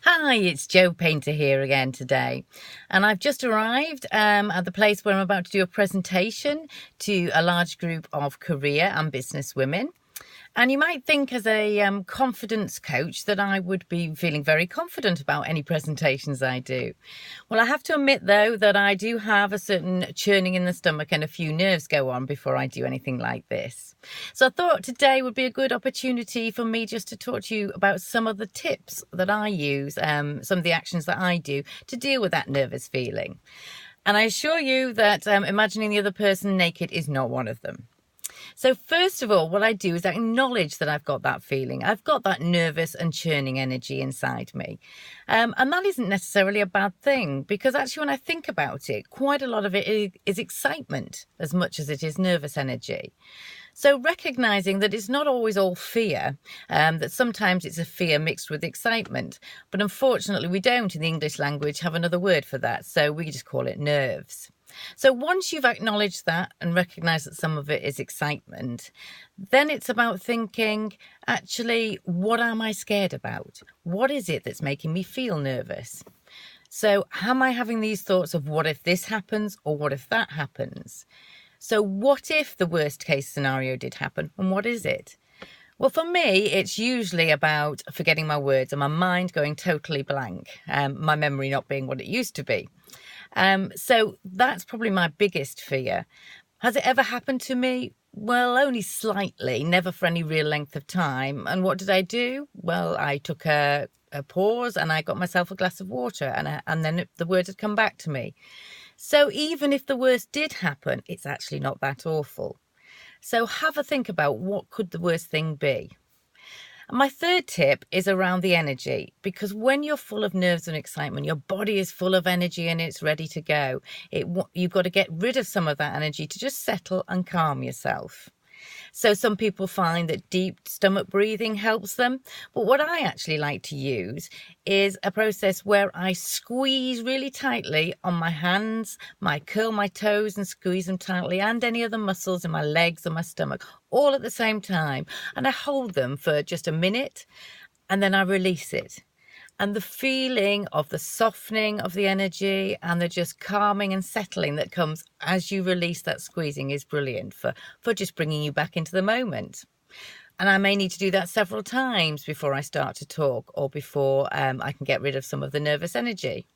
Hi, it's Jo Painter here again today. And I've just arrived at the place where I'm about to do a presentation to a large group of career and business women. And you might think as a confidence coach that I would be feeling very confident about any presentations I do. Well, I have to admit, though, that I do have a certain churning in the stomach and a few nerves go on before I do anything like this. So I thought today would be a good opportunity for me just to talk to you about some of the tips that I use, some of the actions that I do to deal with that nervous feeling. And I assure you that imagining the other person naked is not one of them. So first of all, what I do is I acknowledge that I've got that feeling. I've got that nervous and churning energy inside me. And that isn't necessarily a bad thing, because actually when I think about it, quite a lot of it is excitement as much as it is nervous energy. So recognizing that it's not always all fear, that sometimes it's a fear mixed with excitement. But unfortunately, we don't in the English language have another word for that. So we just call it nerves. So once you've acknowledged that and recognized that some of it is excitement, then it's about thinking, actually, what am I scared about? What is it that's making me feel nervous? So am I having these thoughts of what if this happens or what if that happens? So what if the worst case scenario did happen, and what is it? Well, for me, it's usually about forgetting my words and my mind going totally blank, my memory not being what it used to be. So that's probably my biggest fear. Has it ever happened to me? Well, only slightly, never for any real length of time. And what did I do? Well, I took a pause and I got myself a glass of water, and then the words had come back to me. So even if the worst did happen, it's actually not that awful. So have a think about what could the worst thing be. And my third tip is around the energy, because when you're full of nerves and excitement, your body is full of energy and it's ready to go. You've got to get rid of some of that energy to just settle and calm yourself. So some people find that deep stomach breathing helps them. But what I actually like to use is a process where I squeeze really tightly on my hands, curl my toes and squeeze them tightly, and any other muscles in my legs or my stomach, all at the same time. And I hold them for just a minute and then I release it. And the feeling of the softening of the energy and the just calming and settling that comes as you release that squeezing is brilliant for just bringing you back into the moment. And I may need to do that several times before I start to talk, or before I can get rid of some of the nervous energy.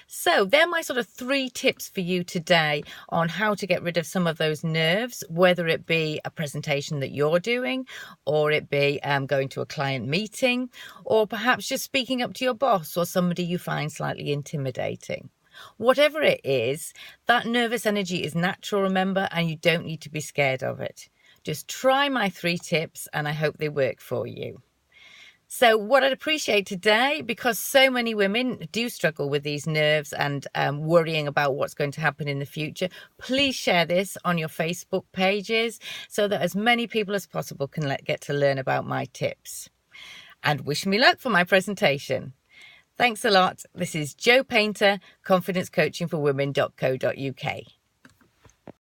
So they're my sort of 3 tips for you today on how to get rid of some of those nerves, whether it be a presentation that you're doing, or it be going to a client meeting, or perhaps just speaking up to your boss or somebody you find slightly intimidating. Whatever it is, that nervous energy is natural, remember, and you don't need to be scared of it. Just try my 3 tips and I hope they work for you. So what I'd appreciate today, because so many women do struggle with these nerves and worrying about what's going to happen in the future, please share this on your Facebook pages so that as many people as possible can get to learn about my tips. And wish me luck for my presentation. Thanks a lot. This is Jo Painter, Confidence Coaching for Women.co.uk.